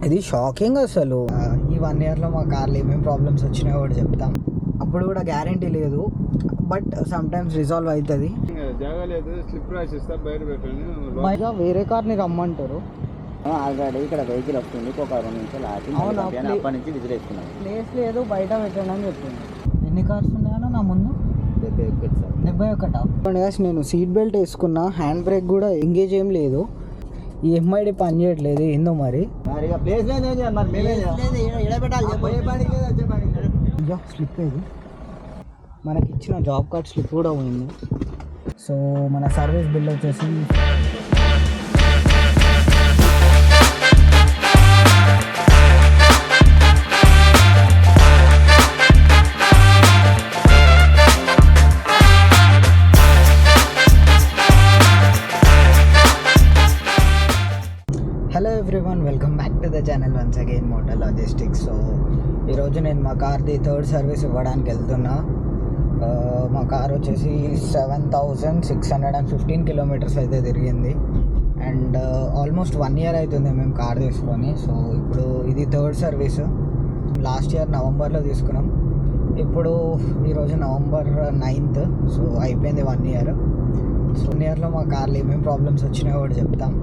ఇది షాకింగ్ అసలు. ఈ 1 ఇయర్లో మా కార్లో ఏమేమి ప్రాబ్లమ్స్ వచ్చినాయో కూడా చెప్తాం. అప్పుడు కూడా గ్యారంటీ లేదు, బట్ సమ్ టైమ్స్ రిజాల్వ్ అవుతుంది. బయట వేరే కార్ని రమ్మంటారు. ఆల్రెడీ ఇక్కడ వెహికల్ వస్తుంది, ఒక 2 నిమిషాలు అప్పటి నుంచి విజిల్ వేసుకున్నాం. ప్లేస్ లేదు, బయట పెట్టండి అని చెప్పింది. ఎన్ని కార్స్ ఉన్నాయో నా ముందు? 71. నేను సీట్ బెల్ట్ వేసుకున్నా, హ్యాండ్ బ్రేక్ కూడా ఎంగేజ్ ఏం లేదు. ఈ ఎంఐడి పని చేయట్లేదు, ఏందో మరి. స్లిప్ అయింది, మనకి ఇచ్చిన జాబ్ కార్డ్ స్లిప్ కూడా ఉంది. సో మన సర్వీస్ బిల్ వచ్చేసి hello everyone, welcome back to the channel once again motor logistics. So ఈరోజు నేను మా కార్ది 3rd సర్వీస్ ఇవ్వడానికి వెళ్తున్నా. మా కార్ వచ్చేసి 7,615 కిలోమీటర్స్ అయితే తిరిగింది. అండ్ ఆల్మోస్ట్ 1 ఇయర్ అవుతుంది మేము కార్ తీసుకొని. సో ఇప్పుడు ఇది 3rd సర్వీస్. లాస్ట్ ఇయర్ నవంబర్లో తీసుకున్నాం, ఇప్పుడు ఈరోజు నవంబర్ 9th. సో అయిపోయింది 1 ఇయర్. సో 1 ఇయర్లో మా కార్లో ఏమేమి ప్రాబ్లమ్స్ వచ్చినాయో కూడా చెప్తాం.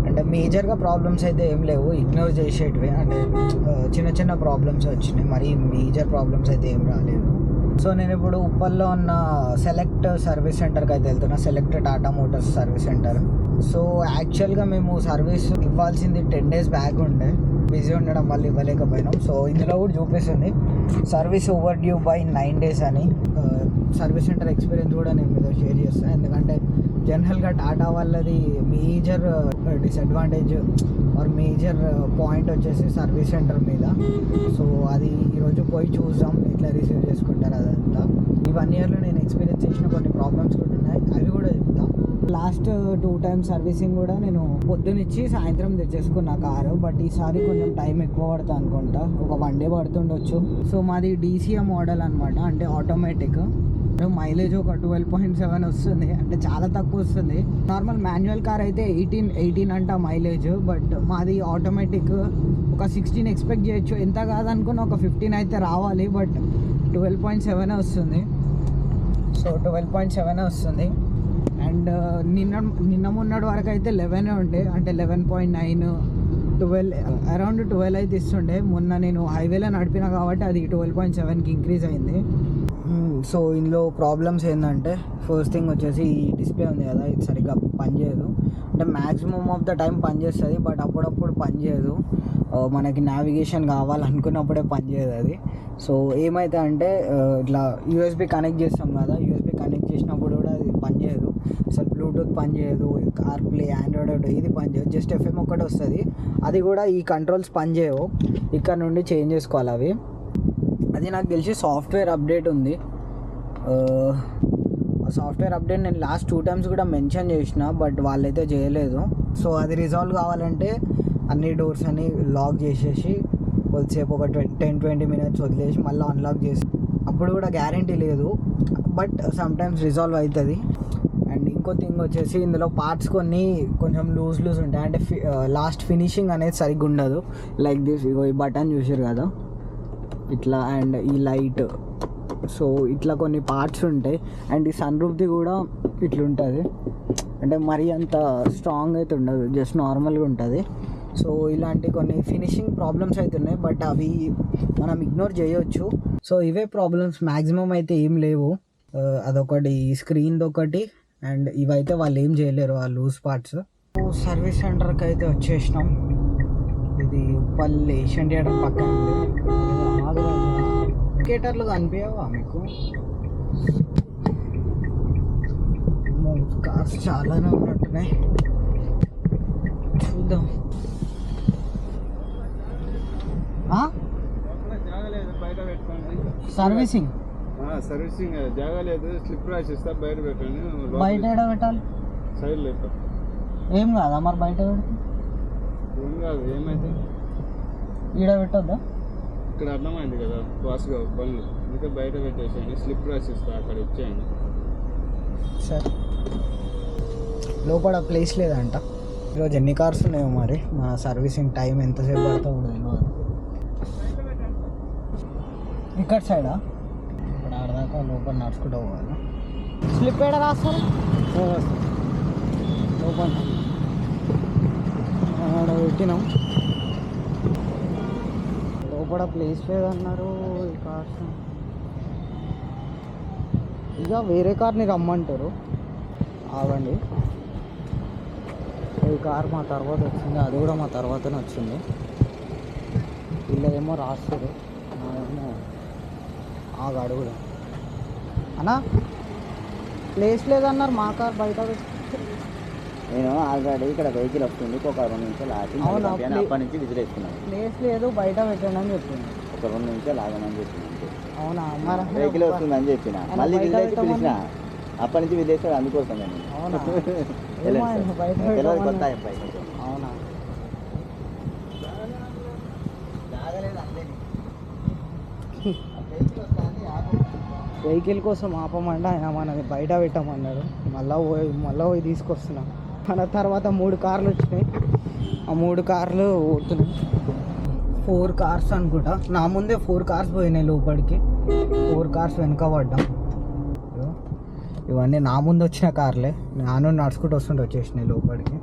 అంటే మేజర్గా ప్రాబ్లమ్స్ అయితే ఏం లేవు, ఇగ్నోర్ చేసేటివి. అంటే చిన్న చిన్న ప్రాబ్లమ్స్ వచ్చినాయి, మరి మేజర్ ప్రాబ్లమ్స్ అయితే ఏం రాలేదు. సో నేను ఇప్పుడు ఉప్పల్లో ఉన్న సెలెక్ట్ సర్వీస్ సెంటర్కి అయితే వెళ్తున్నా, select Tata motors service centre. So యాక్చువల్గా మేము సర్వీస్ ఇవ్వాల్సింది 10 days బ్యాక్ ఉండే, బిజీ ఉండడం వల్ల ఇవ్వలేకపోయినాం. సో ఇందులో కూడా చూపిస్తుంది service over due by 9 days అని. సర్వీస్ సెంటర్ ఎక్స్పీరియన్స్ కూడా నేను మీతో షేర్ చేస్తాను, ఎందుకంటే జనరల్గా టాటా వాళ్ళది major disadvantage or major point వచ్చేసి సర్వీస్ సెంటర్ మీద. సో అది ఈరోజు పోయి చూద్దాం ఎట్లా రిసీవ్ చేసుకుంటారు అదంతా. ఈ 1 ఇయర్లో నేను ఎక్స్పీరియన్స్ చేసిన కొన్ని ప్రాబ్లమ్స్ కూడా ఉన్నాయి, అవి కూడా చెప్తాం. లాస్ట్ 2 times సర్వీసింగ్ కూడా నేను పొద్దునిచ్చి సాయంత్రం తెచ్చేసుకున్నా కారు, బట్ ఈసారి కొంచెం టైం ఎక్కువ పడుతుంది అనుకుంటా, ఒక 1 day పడుతుండొచ్చు. సో మాది DCA మోడల్ అనమాట, అంటే ఆటోమేటిక్. మైలేజ్ ఒక 12.7 వస్తుంది, అంటే చాలా తక్కువ వస్తుంది. నార్మల్ మాన్యువల్ కార్ అయితే 18 అంట మైలేజ్, బట్ మాది ఆటోమేటిక్ ఒక 16 ఎక్స్పెక్ట్ చేయొచ్చు. ఎంత కాదనుకున్న ఒక 15 అయితే రావాలి, బట్ 12.7 వస్తుంది. సో 12.7 వస్తుంది. అండ్ నిన్న మొన్నటి వరకు అయితే 11 ఉండే, అంటే 11.9 12 అరౌండ్ 12 అయితే ఇస్తుండే. మొన్న నేను హైవేలో నడిపినా కాబట్టి అది 12.7కి ఇంక్రీజ్ అయింది. సో ఇందులో ప్రాబ్లమ్స్ ఏంటంటే, ఫస్ట్ థింగ్ వచ్చేసి ఈ డిస్ప్లే ఉంది కదా, ఇది సరిగ్గా పనిచేయదు. అంటే మ్యాక్సిమమ్ ఆఫ్ ద టైం పనిచేస్తుంది, బట్ అప్పుడప్పుడు పనిచేయదు. మనకి నావిగేషన్ కావాలనుకున్నప్పుడే పనిచేయదు అది. సో ఏమైతే అంటే ఇట్లా USB కనెక్ట్ చేస్తాం కదా, USB కనెక్ట్ చేసినప్పుడు కూడా అది పనిచేయదు అసలు. బ్లూటూత్ పనిచేయదు, కార్ప్లే, ఆండ్రాయిడ్ ఇది పనిచేయదు, జస్ట్ FM ఒకటి వస్తుంది. అది కూడా ఈ కంట్రోల్స్ పనిచేయవు, ఇక్కడ నుండి చేంజ్ చేసుకోవాలి అవి. అది నాకు తెలిసి సాఫ్ట్వేర్ అప్డేట్ ఉంది. సాఫ్ట్వేర్ అప్డేట్ నేను లాస్ట్ 2 times కూడా మెన్షన్ చేసిన, బట్ వాళ్ళైతే చేయలేదు. సో అది రిజాల్వ్ కావాలంటే అన్ని డోర్స్ అని లాక్ చేసేసి కొద్దిసేపు ఒక 10-20 minutes వదిలేసి మళ్ళీ అన్లాక్ చేసి, అప్పుడు కూడా గ్యారంటీ లేదు, బట్ సమ్ టైమ్స్ రిజాల్వ్ అవుతుంది. అండ్ ఇంకో థింగ్ వచ్చేసి ఇందులో పార్ట్స్ కొన్ని కొంచెం లూజ్ ఉంటాయి, అంటే లాస్ట్ ఫినిషింగ్ అనేది సరిగ్గా ఉండదు. లైక్ దిస్, ఇగో ఈ బటన్ చూసారు కదా ఇట్లా, అండ్ ఈ లైట్. సో ఇట్లా కొన్ని పార్ట్స్ ఉంటాయి. అండ్ ఈ సన్ రూఫ్ది కూడా ఇట్లుంటుంది, అంటే మరీ అంత స్ట్రాంగ్ అయితే ఉండదు, జస్ట్ నార్మల్గా ఉంటుంది. సో ఇలాంటి కొన్ని ఫినిషింగ్ ప్రాబ్లమ్స్ అయితే ఉన్నాయి, బట్ అవి మనం ఇగ్నోర్ చేయొచ్చు. సో ఇవే ప్రాబ్లమ్స్, మ్యాక్సిమం అయితే ఏం లేవు. అదొకటి స్క్రీన్ది ఒకటి, అండ్ ఇవైతే వాళ్ళు ఏం చేయలేరు ఆ లూజ్ పార్ట్స్. సర్వీస్ సెంటర్కి అయితే వచ్చేసినాం. ఇది ఉప్పల్ ఏషియన్ థియేటర్ పక్కన ఉంది. ఇండికేటర్లు కనిపించవా మీకు? కార్స్ చాలానే ఉన్నట్టున్నాయి, చూద్దాం. సర్వీసింగ్ జాగా లేదు, స్లిప్ రాసిస్తా, బయట పెట్టండి. బయట ఎడ పెట్టాలి? సైడ్ లేదు. ఏం కాదా మరి బయట పెడితే? ఏం కాదు, ఏమైతే ఈడ పెట్టొద్దా? ఇక్కడ అర్థమైంది కదా వాసుగా పనులు, ఇంకా బయట పెట్టేసేయండి. స్లిప్ రాసిస్తా, అక్కడ ఇచ్చేయండి. సరే, లోపల ప్లేస్ లేదంట. ఈరోజు ఎన్ని కార్స్ ఉన్నాయో మరి, మన సర్వీసింగ్ టైం ఎంతసేపు పడుతుందో కూడా తెలియదు. ఇక్కడ సైడా ఇప్పుడు ఆడదాకా లోపల నడుచుకుంటూ పోవాలి. స్లిప్ ఏడ రాస్తారు లోపల ఆడ పెట్టినాం. లోపల ప్లేస్ లేదన్నారు. ఈ కార్స్ ఇక వేరే కార్ని రమ్మంటారు. ఆగండి, ఈ కార్ మా తర్వాత వచ్చింది, అది కూడా మా తర్వాతనే వచ్చింది. వీళ్ళేమో రాస్తారు, నాదేమో ఆగాడు కూడా. అన్నా ప్లేస్ లేదన్నారు, మా కార్ బయట నేను ఆల్రెడీ ఇక్కడ వెహికల్ వస్తుంది, ఒక 2 నిమిషాలు ఆగి అవునా, అప్పటి నుంచి విజిలేస్తున్నాను. ప్లేస్ లేదు బయట పెట్టండి అని చెప్పింది. ఒక 2 నిమిషాలు ఆగమని చెప్పింది. అవునా మరి వెహికల్ వస్తుంది అని చెప్పిన, మళ్ళీ విజిలేసి పిలిచిన, అప్పటి నుంచి విజిలేస్తాడు. అందుకోసం నేను అవునా తెలియదు ఏమో ఆయన బయట కొత్త పెట్టమని- అబ్బాయి కొంచెం. అవునా వెహికల్ కోసం ఆపమంటే ఆయన మనది బయట పెట్టమన్నాడు. మళ్ళీ పోయి తీసుకొస్తున్నాం. మన తర్వాత 3 కార్లు వచ్చినాయి. ఆ 3 కార్లు పోతున్నాయి. 4 కార్స్ అనుకుంటా, నా ముందే 4 కార్స్ పోయినాయి లోపలికి. 4 కార్స్ వెనక పడ్డాం. ఇవన్నీ నా ముందు వచ్చిన కార్లే, నాను నడుచుకుంటూ వస్తుంటే వచ్చేసినాయి లోపలికి.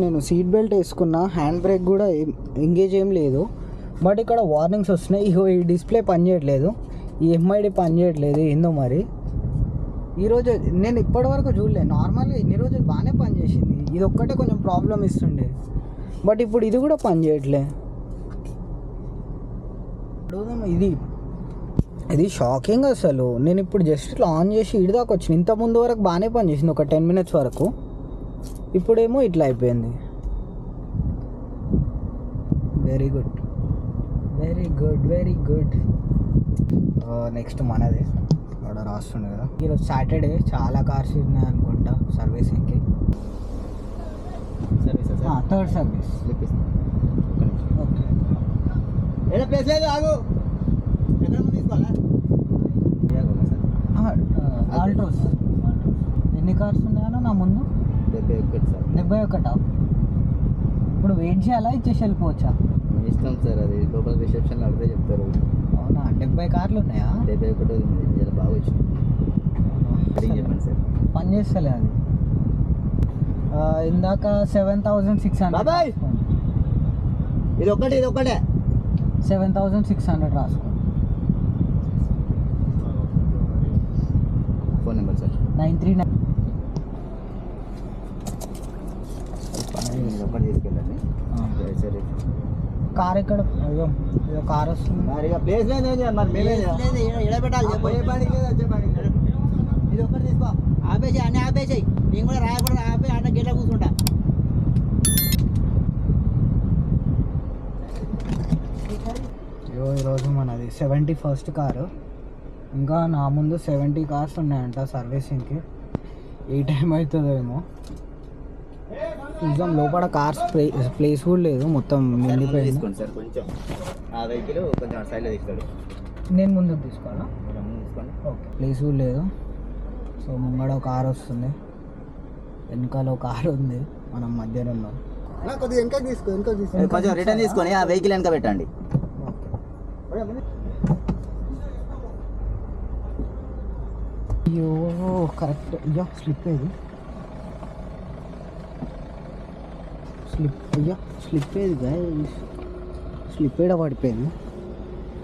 నేను సీట్ బెల్ట్ వేసుకున్నా, హ్యాండ్ బ్రేక్ కూడా ఎంగేజ్ ఏం లేదు. బట్ ఇక్కడ వార్నింగ్స్ వస్తున్నాయి. ఇగో ఈ డిస్ప్లే పనిచేయట్లేదు, ఈ ఎంఐడి పనిచేయట్లేదు, ఏందో మరి. ఈరోజు నేను ఇప్పటివరకు చూడలేదు. నార్మల్గా ఇన్ని రోజులు బాగానే పనిచేసింది, ఇది ఒక్కటే కొంచెం ప్రాబ్లం ఇస్తుండే. బట్ ఇప్పుడు ఇది కూడా పనిచేయట్లే. ఇది షాకింగ్ అసలు. నేను ఇప్పుడు జస్ట్ ఇట్లా ఆన్ చేసి ఇటు దాకా వచ్చిన. ఇంత ముందు వరకు బాగానే పనిచేసింది, ఒక 10 minutes వరకు. ఇప్పుడేమో ఇట్లా అయిపోయింది. Very good, very good, very good. Next మనది అక్కడ రాస్తుండే కదా. ఈరోజు సాటర్డే, చాలా కార్స్ ఉన్నాయి అనుకుంటా సర్వీసింగ్కి. Third service. ఓకే, ప్లేస్ లేదు, ఆగు. తీసుకోవాలా? ఆల్టోస్. ఎన్ని కార్స్ ఉన్నాయో నా ముందు? 71 సార్. 71. ఇప్పుడు వెయిట్ చేయాలా, ఇచ్చేసి వెళ్ళిపోవచ్చా? ఇష్టం సార్, అది లోపల రిసెప్షన్లో అడిగితే చెప్తారు. అవునా, 70 కార్లు ఉన్నాయా? 71 ఉంది, ఇలా బాగా వచ్చింది. చెప్పండి సార్. పని చేస్తలే అది. ఇందాక 7,600 బాబాయ్! ఇది ఒకటే 7,600 రాసుకోండి. Phone number sir 939. ఒకటి తీసుకెళ్ళండి. సరే, కార్ ఎక్కడ? అయ్యో ఇదో కార్ వస్తుంది. మరి ఇక ప్లేస్ లేదు, ఏం చేయాలి మరి? మేమే ఎడ పెట్టాలి చెప్పు. ఏ పనికి లేదు, వచ్చే పనికి లేదు. ఇది ఒక్కటి తీసుకో, ఆపేసి అన్నీ ఆపేసాయి. నేను కూడా రాయకూడదు, ఆపేసి అన్న గేట్లో కూర్చుంటా. ఈరోజు మనది 71st కారు. ఇంకా నా ముందు 70 కార్స్ ఉన్నాయంట సర్వీసింగ్కి. ఏ టైం అవుతుందో ఏమో. నిజం లోపల కార్స్ ప్లేస్ కూడా లేదు, మొత్తం నిండిపోయింది. తీసుకోండి సార్, కొంచెం ఆ వెహికల్ కొంచెం సైడ్లో తీసుకోండి. నేను ముందుకు తీసుకోవాలా? తీసుకోండి. ఓకే, ప్లేస్ కూడా లేదు. సో ముంగడ ఒక కార్ వస్తుంది, వెనకాల ఒక కార్ ఉంది, మనం మధ్యలో ఉన్నాం. కొద్దిగా వెనక తీసుకో, కొంచెం రిటర్న్ తీసుకొని ఆ వెహికల్ వెనక పెట్టండి. అయ్యో కరెక్ట్. అయ్యో స్లిప్ ఏది, స్లిప్ ఏది గైస్, స్లిప్ ఏడ పడిపోయింది.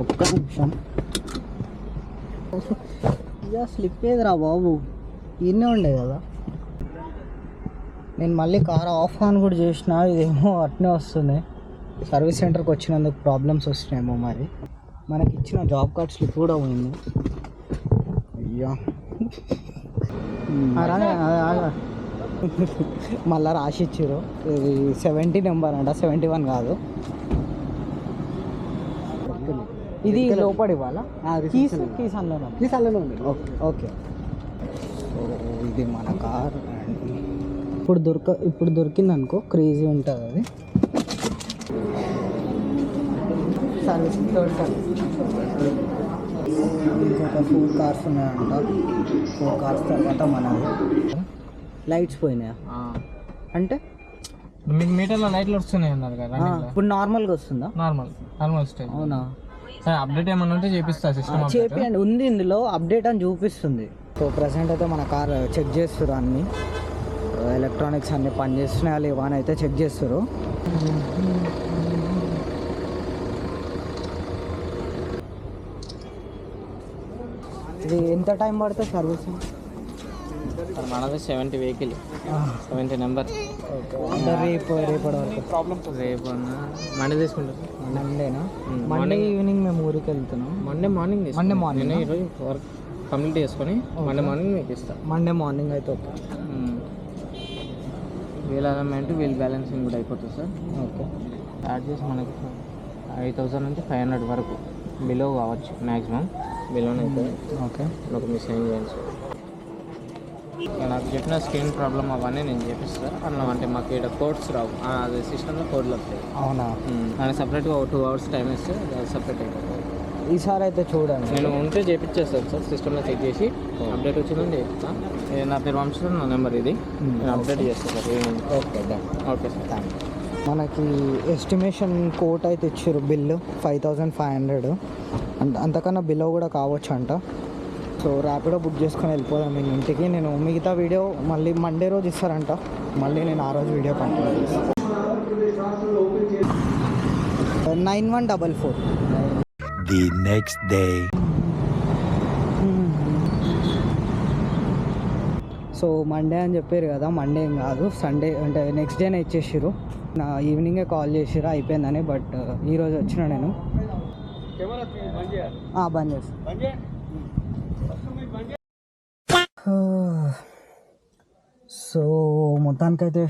ఒక్క నిమిషం. అయ్యా స్లిప్ ఏదిరా బాబు, ఇన్నే ఉండే కదా. నేను మళ్ళీ కార్ ఆఫ్ ఆన్ కూడా చేసిన, ఇదేమో అట్నే వస్తుంది. సర్వీస్ సెంటర్కి వచ్చినందుకు ప్రాబ్లమ్స్ వస్తున్నాయేమో మరి. మనకి ఇచ్చిన జాబ్ కార్డ్ స్లిప్ కూడా పోయింది. అయ్యా మళ్ళీ రాసి ఇచ్చారు. ఇది 70 నెంబర్ అంట, 71 కాదు. ఇది లోపల ఇవ్వాలా? కీస్ అందులోనే ఉంది. ఓకే, సో ఇది మన కార్. ఇప్పుడు దొరికింది అనుకో, క్రేజీ ఉంటుంది అది. Service, third service. ఇంకొక 4 కార్స్ ఉన్నాయంట. 4 కార్స్ తర్వాత మనది. లైట్స్ పోయినాయా అంటే మీకు మీటర్లో లైట్లు వస్తున్నాయి అన్నారు కదా ఇప్పుడు నార్మల్గా వస్తుందా? నార్మల్ వస్తాయి. అవునా? అప్డేట్ ఏమన్నా ఉంటే చేపిస్తా సిస్టమ్ చేపియండి, ఉంది ఇందులో అప్డేట్ అని చూపిస్తుంది. సో ప్రజెంట్ అయితే మన కార్ చెక్ చేస్తారు, అన్ని ఎలక్ట్రానిక్స్ అన్ని పని చేస్తున్నాయా లేవా అని అయితే చెక్ చేస్తారు. ఇది ఎంత టైం పడుతుంది సర్వీసింగ్? మనది 70 వెహికల్ 70 నెంబర్. అంటే రేపటి వరకు రేపు మండే తీసుకుంటారు. మండేనా? మండే ఈవినింగ్ మేము ఊరికి వెళ్తున్నాం. మండే మార్నింగ్ మార్నింగ్ ఈరోజు వర్క్ కంప్లీట్ చేసుకొని మండే మార్నింగ్ మీకు ఇస్తాను. మండే మార్నింగ్ అయితే okay. Wheel alignment wheel balancing కూడా అయిపోతుంది సార్. ఓకే. స్టార్ట్ చేసి మనకి 5,000 నుంచి 500 వరకు బిలో కావచ్చు, మ్యాక్సిమం బిలోనే అవుతుంది. ఓకే. ఒక మిస్ ఏం చేయండి సార్. నాకు చెప్పిన స్క్రీన్ ప్రాబ్లమ్ అవన్నీ నేను చేపిస్తాను అన్న. అంటే మాకు ఇక్కడ కోడ్స్ రావు, అది సిస్టంలో కోడ్లు వస్తాయి. అవునా? దానికి సపరేట్గా 2 hours టైం ఇస్తే అది సపరేట్ అయిపోతుంది. ఈసారి అయితే చూడండి, నేను ఉంటే చేపించేస్తాను సార్. సిస్టంలో చెక్ చేసి అప్డేట్ వచ్చిందని చేపిస్తాను. నా పేరు వంశీ, నా నెంబర్ ఇది. నేను అప్డేట్ చేస్తాను sir. Okay done. Okay sir, thank you. మనకి ఎస్టిమేషన్ కోట్ అయితే ఇచ్చారు, బిల్లు 5,500. అంతకన్నా బిలో కూడా కావచ్చు అంట. సో ర్యాపిడో బుక్ చేసుకొని వెళ్ళిపోదాం నేను ఇంటికి. నేను మిగతా వీడియో మళ్ళీ మండే రోజు ఇస్తారంట, మళ్ళీ నేను ఆ రోజు వీడియో కంటిన్యూ చేస్తాను. 9144. The next day. So Monday అని చెప్పారు కదా, మండే ఏం కాదు, సండే అంటే నెక్స్ట్ డేనే ఇచ్చేసారు. నా ఈవినింగే కాల్ చేసారు అయిపోయిందని. బట్ ఈరోజు వచ్చిన నేను బంద్ చేస్తాను. సో మొత్తానికైతే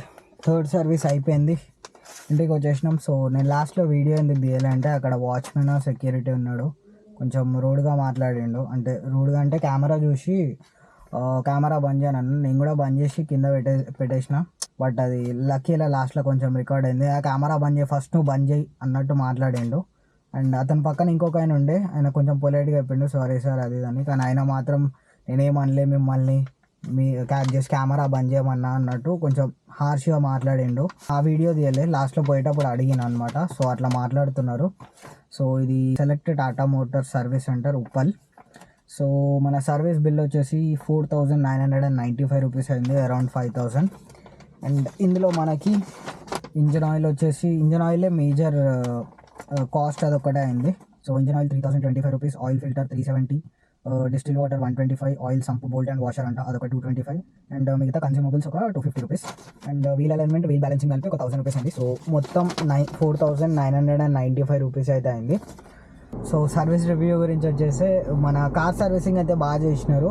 థర్డ్ సర్వీస్ అయిపోయింది, ఇంటికి వచ్చేసినాం. సో నేను లాస్ట్లో వీడియో ఎందుకు తీయాలంటే అక్కడ వాచ్మెన్ సెక్యూరిటీ ఉన్నాడు, కొంచెం రూడ్గా మాట్లాడిండు. అంటే రూడ్గా అంటే కెమెరా చూసి కెమెరా బంద్ చేయను, నేను కూడా బంద్ చేసి కింద పెట్టేసిన. బట్ అది లక్కీలా లాస్ట్లో కొంచెం రికార్డ్ అయింది. ఆ కెమెరా బంద్ చేయి, ఫస్ట్ నువ్వు బంద్ చేయి అన్నట్టు మాట్లాడిండు. అండ్ అతని పక్కన ఇంకొక ఆయన ఉండే, ఆయన కొంచెం పొలైట్గా చెప్పిండు సారీ సార్ అది అని. కానీ ఆయన మాత్రం నేనేమనలే మిమ్మల్ని, మీ జస్ట్ కెమెరా బంద్ చేయమన్నా అన్నట్టు కొంచెం హార్ష్గా మాట్లాడిండు. ఆ వీడియో తీయలే, లాస్ట్లో పోయేటప్పుడు అడిగిన అనమాట. సో అట్లా మాట్లాడుతున్నారు. సో ఇది select Tata motors service center Uppal. So మన సర్వీస్ బిల్ వచ్చేసి 4,995 రూపీస్ అయింది, అరౌండ్ 5,000. అండ్ ఇందులో మనకి ఇంజన్ ఆయిల్ వచ్చేసి, ఇంజన్ ఆయిలే మేజర్ కాస్ట్ అదొక్కటే అయింది. So engine oil 3,025 rupees, oil filter 370, distil water 125, oil sump bolt and washer అంట అదొక 225, అండ్ మిగతా కన్స్యూమబుల్స్ ఒక 250 rupees. And wheel alignment wheel balancing కలిపి ఒక 1,000 రూపీస్ అయింది. సో మొత్తం 4,995 రూపీస్ అయితే అయింది. సో సర్వీస్ రివ్యూ గురించి వచ్చేసి మన కార్ సర్వీసింగ్ అయితే బాగా చేసినారు.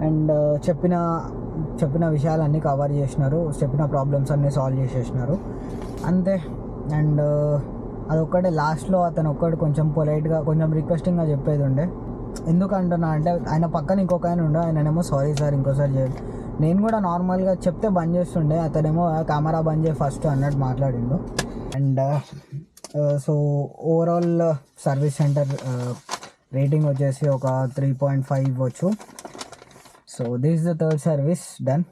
అండ్ చెప్పిన విషయాలన్నీ కవర్ చేసినారు, చెప్పిన ప్రాబ్లమ్స్ అన్నీ సాల్వ్ చేసేసినారు అంతే. అండ్ అదొక్కటే లాస్ట్లో అతను ఒక్కడు కొంచెం పొలైట్గా కొంచెం రిక్వెస్టింగ్గా చెప్పేది ఉండే. ఎందుకు అంటున్నా అంటే ఆయన పక్కన ఇంకొక ఆయన ఉండే, ఆయననేమో సారీ సార్ ఇంకోసారి చేయండి. నేను కూడా నార్మల్గా చెప్తే బంద్ చేస్తుండే, అతనేమో కెమెరా బంద్ చేయి ఫస్ట్ అన్నట్టు మాట్లాడిండు. And so overall service centre rating వచ్చేసి ఒక 3.5 ఇవ్వచ్చు. So this is the third service done.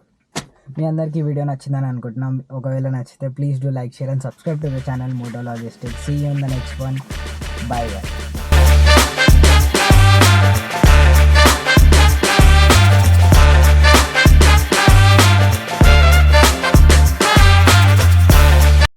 మీ అందరికీ వీడియో నచ్చిందని అనుకుంటున్నాం. ఒకవేళ నచ్చితే please do like, share and subscribe to the channel moto logistics. See you in the next one. Bye by.